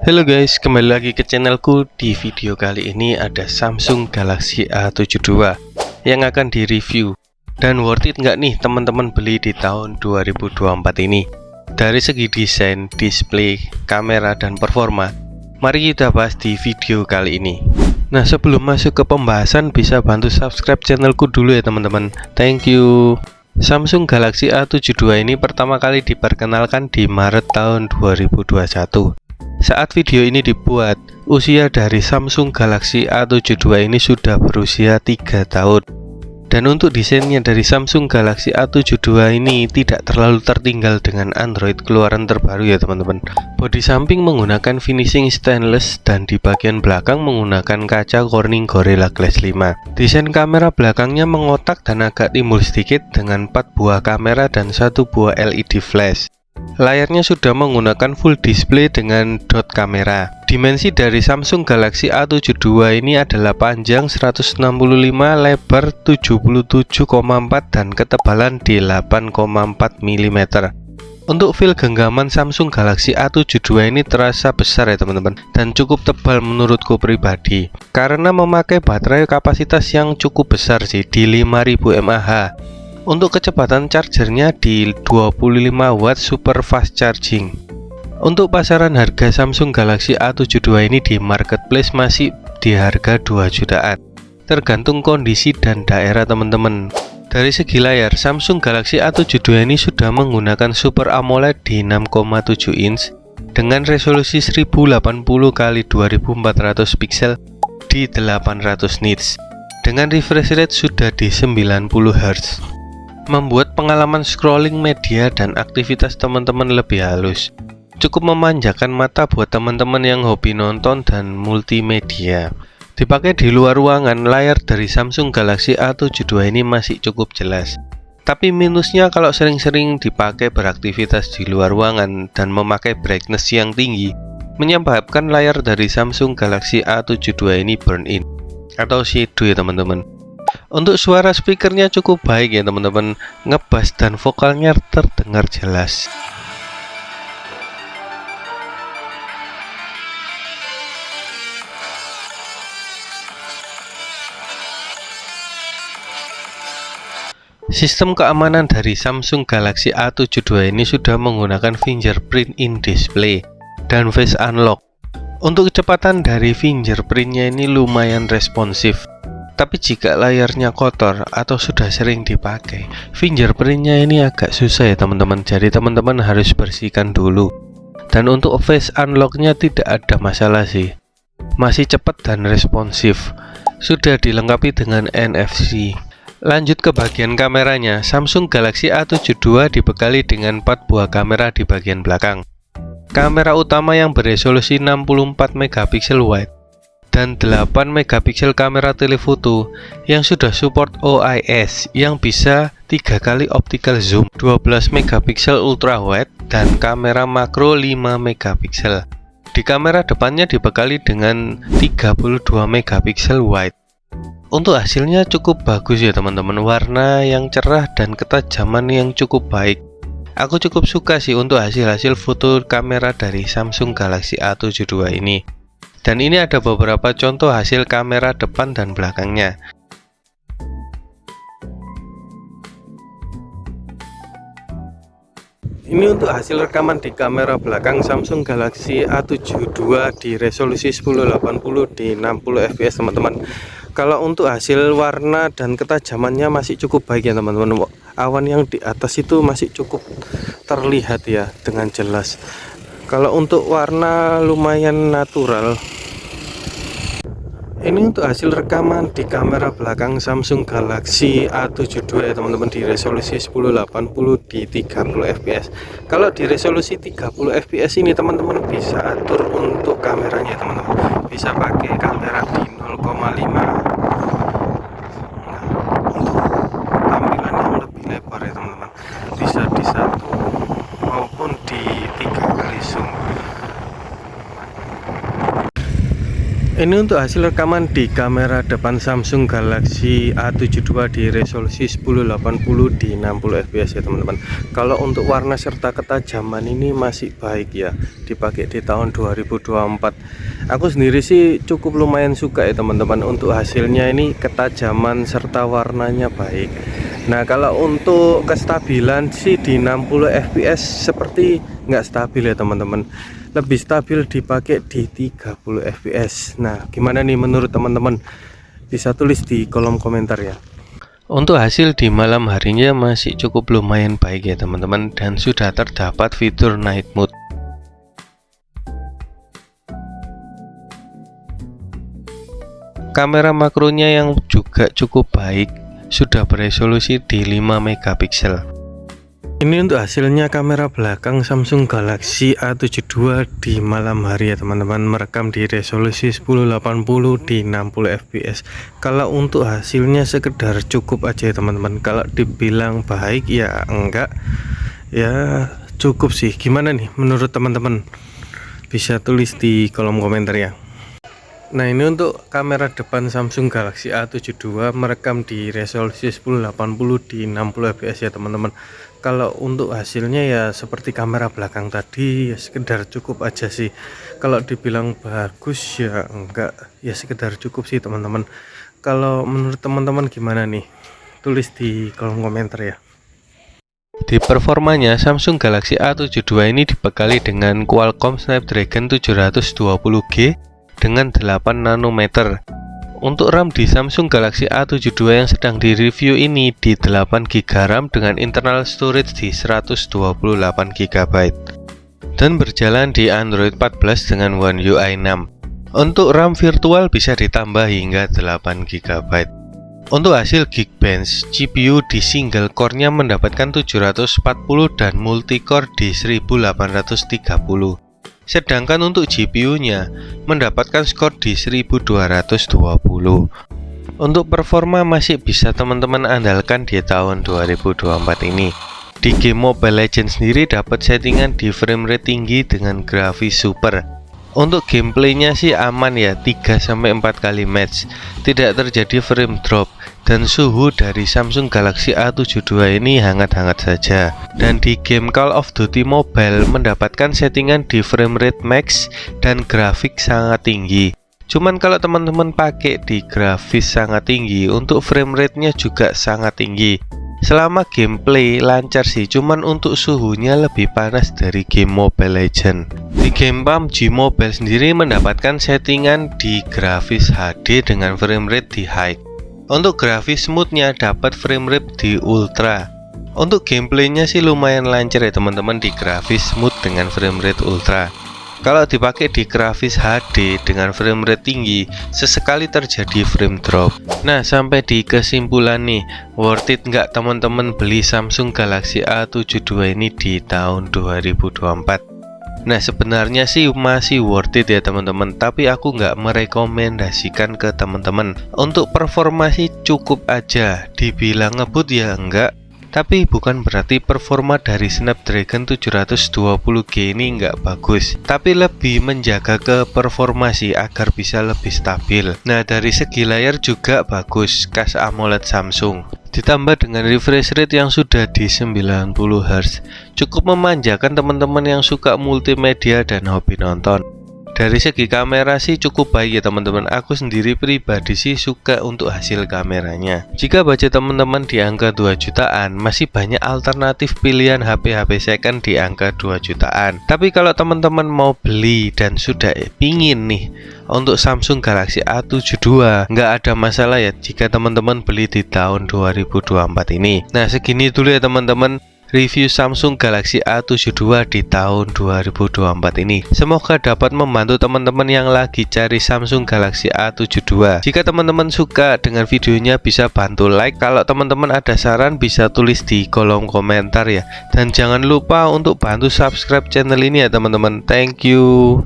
Halo guys, kembali lagi ke channelku. Di video kali ini ada Samsung Galaxy A72 yang akan direview. Dan worth it nggak nih teman-teman beli di tahun 2024 ini? Dari segi desain, display, kamera, dan performa, mari kita bahas di video kali ini. Nah, sebelum masuk ke pembahasan, bisa bantu subscribe channelku dulu ya teman-teman. Thank you. Samsung Galaxy A72 ini pertama kali diperkenalkan di Maret tahun 2021. Saat video ini dibuat, usia dari Samsung Galaxy A72 ini sudah berusia 3 tahun. Dan untuk desainnya dari Samsung Galaxy A72 ini tidak terlalu tertinggal dengan Android keluaran terbaru ya teman-teman. Bodi samping menggunakan finishing stainless dan di bagian belakang menggunakan kaca Corning Gorilla Glass 5. Desain kamera belakangnya mengotak dan agak timbul sedikit dengan 4 buah kamera dan 1 buah LED flash. Layarnya sudah menggunakan full display dengan dot kamera. Dimensi dari Samsung Galaxy A72 ini adalah panjang 165, lebar 77,4 dan ketebalan 8,4 mm. Untuk feel genggaman Samsung Galaxy A72 ini terasa besar ya teman-teman, dan cukup tebal menurutku pribadi, karena memakai baterai kapasitas yang cukup besar sih, di 5000 mAh. Untuk kecepatan chargernya di 25 watt super fast charging. Untuk pasaran harga Samsung Galaxy A72 ini di marketplace masih di harga 2 jutaan, tergantung kondisi dan daerah teman-teman. Dari segi layar, Samsung Galaxy A72 ini sudah menggunakan Super AMOLED di 6,7 inch dengan resolusi 1080x2400 pixel di 800 nits dengan refresh rate sudah di 90 Hz. Membuat pengalaman scrolling media dan aktivitas teman-teman lebih halus. Cukup memanjakan mata buat teman-teman yang hobi nonton dan multimedia. Dipakai di luar ruangan, layar dari Samsung Galaxy A72 ini masih cukup jelas. Tapi minusnya kalau sering-sering dipakai beraktivitas di luar ruangan dan memakai brightness yang tinggi, menyebabkan layar dari Samsung Galaxy A72 ini burn in atau shadow ya teman-teman. Untuk suara speakernya cukup baik ya teman-teman, ngebass dan vokalnya terdengar jelas. Sistem keamanan dari Samsung Galaxy A72 ini sudah menggunakan fingerprint in display dan face unlock. Untuk kecepatan dari fingerprintnya ini lumayan responsif. Tapi jika layarnya kotor atau sudah sering dipakai, fingerprintnya ini agak susah ya teman-teman. Jadi teman-teman harus bersihkan dulu. Dan untuk face unlocknya tidak ada masalah sih, masih cepat dan responsif. Sudah dilengkapi dengan NFC. Lanjut ke bagian kameranya, Samsung Galaxy A72 dibekali dengan 4 buah kamera di bagian belakang. Kamera utama yang beresolusi 64 megapiksel wide dan 8 megapiksel kamera telefoto yang sudah support OIS yang bisa 3 kali optical zoom, 12 megapiksel ultra wide dan kamera makro 5 megapiksel. Di kamera depannya dibekali dengan 32 megapiksel wide. Untuk hasilnya cukup bagus ya teman-teman, warna yang cerah dan ketajaman yang cukup baik. Aku cukup suka sih untuk hasil-hasil foto kamera dari Samsung Galaxy A72 ini. Dan ini ada beberapa contoh hasil kamera depan dan belakangnya. Ini untuk hasil rekaman di kamera belakang Samsung Galaxy A72 di resolusi 1080 di 60 fps teman-teman. Kalau untuk hasil warna dan ketajamannya masih cukup baik ya teman-teman. Awan yang di atas itu masih cukup terlihat ya dengan jelas. Kalau untuk warna lumayan natural. Ini untuk hasil rekaman di kamera belakang Samsung Galaxy A72 ya teman-teman, di resolusi 1080 di 30 fps. Kalau di resolusi 30 fps ini teman-teman bisa atur untuk kameranya teman-teman. Bisa pakai kamera di 0,5. Nah, untuk tampilan yang lebih lebar ya teman-teman. Bisa di 1 maupun di 3 kali zoom. Ini untuk hasil rekaman di kamera depan Samsung Galaxy A72 di resolusi 1080 di 60 fps ya teman-teman. Kalau untuk warna serta ketajaman ini masih baik ya, dipakai di tahun 2024. Aku sendiri sih cukup lumayan suka ya teman-teman. Untuk hasilnya ini ketajaman serta warnanya baik. Nah kalau untuk kestabilan sih di 60 fps seperti nggak stabil ya teman-teman, lebih stabil dipakai di 30 fps. Nah gimana nih menurut teman-teman, bisa tulis di kolom komentar ya. Untuk hasil di malam harinya masih cukup lumayan baik ya teman-teman, dan sudah terdapat fitur night mode. Kamera makronya yang juga cukup baik, sudah beresolusi di 5 megapiksel. Ini untuk hasilnya kamera belakang Samsung Galaxy A72 di malam hari ya teman-teman, merekam di resolusi 1080 di 60 fps. Kalau untuk hasilnya sekedar cukup aja ya teman-teman. Kalau dibilang baik ya enggak, ya cukup sih. Gimana nih menurut teman-teman? Bisa tulis di kolom komentar ya. Nah ini untuk kamera depan Samsung Galaxy A72 merekam di resolusi 1080 di 60 fps ya teman-teman. Kalau untuk hasilnya ya seperti kamera belakang tadi, ya sekedar cukup aja sih. Kalau dibilang bagus ya enggak, ya sekedar cukup sih teman-teman. Kalau menurut teman-teman gimana nih? Tulis di kolom komentar ya. Di performanya, Samsung Galaxy A72 ini dibekali dengan Qualcomm Snapdragon 720G dengan 8 nanometer. Untuk RAM di Samsung Galaxy A72 yang sedang direview ini di 8 GB RAM dengan internal storage di 128 GB dan berjalan di Android 14 dengan One UI 6. Untuk RAM virtual bisa ditambah hingga 8 GB. Untuk hasil Geekbench, GPU di single core-nya mendapatkan 740 dan multicore di 1830. Sedangkan untuk GPU-nya mendapatkan skor di 1220. Untuk performa masih bisa teman-teman andalkan di tahun 2024 ini. Di game Mobile Legends sendiri dapat settingan di frame rate tinggi dengan grafis super. Untuk gameplaynya sih aman ya, 3-4 kali match, tidak terjadi frame drop, dan suhu dari Samsung Galaxy A72 ini hangat-hangat saja. Dan di game Call of Duty Mobile mendapatkan settingan di frame rate max dan grafik sangat tinggi. Cuman kalau teman-teman pakai di grafis sangat tinggi, untuk frame rate-nya juga sangat tinggi. Selama gameplay lancar sih, cuman untuk suhunya lebih panas dari game Mobile Legends. Di game PUBG Mobile sendiri mendapatkan settingan di grafis HD dengan frame rate di high. Untuk grafis smoothnya dapat frame rate di ultra. Untuk gameplaynya sih lumayan lancar ya teman-teman di grafis smooth dengan frame rate ultra. Kalau dipakai di grafis HD dengan frame rate tinggi, sesekali terjadi frame drop. Nah sampai di kesimpulan nih, worth it nggak teman-teman beli Samsung Galaxy A72 ini di tahun 2024? Nah sebenarnya sih masih worth it ya teman-teman, tapi aku nggak merekomendasikan ke teman-teman. Untuk performa sih cukup aja, dibilang ngebut ya enggak, tapi bukan berarti performa dari Snapdragon 720G ini nggak bagus, tapi lebih menjaga ke performa sih agar bisa lebih stabil. Nah dari segi layar juga bagus, Cas AMOLED Samsung, ditambah dengan refresh rate yang sudah di 90Hz, cukup memanjakan teman-teman yang suka multimedia dan hobi nonton. Dari segi kamera sih cukup baik ya teman-teman. Aku sendiri pribadi sih suka untuk hasil kameranya. Jika budget teman-teman di angka 2 jutaan, masih banyak alternatif pilihan HP-HP second di angka 2 jutaan. Tapi kalau teman-teman mau beli dan sudah pingin nih untuk Samsung Galaxy A72, nggak ada masalah ya jika teman-teman beli di tahun 2024 ini. Nah segini dulu ya teman-teman review Samsung Galaxy A72 di tahun 2024 ini. Semoga dapat membantu teman-teman yang lagi cari Samsung Galaxy A72. Jika teman-teman suka dengan videonya bisa bantu like. Kalau teman-teman ada saran bisa tulis di kolom komentar ya. Dan jangan lupa untuk bantu subscribe channel ini ya teman-teman. Thank you.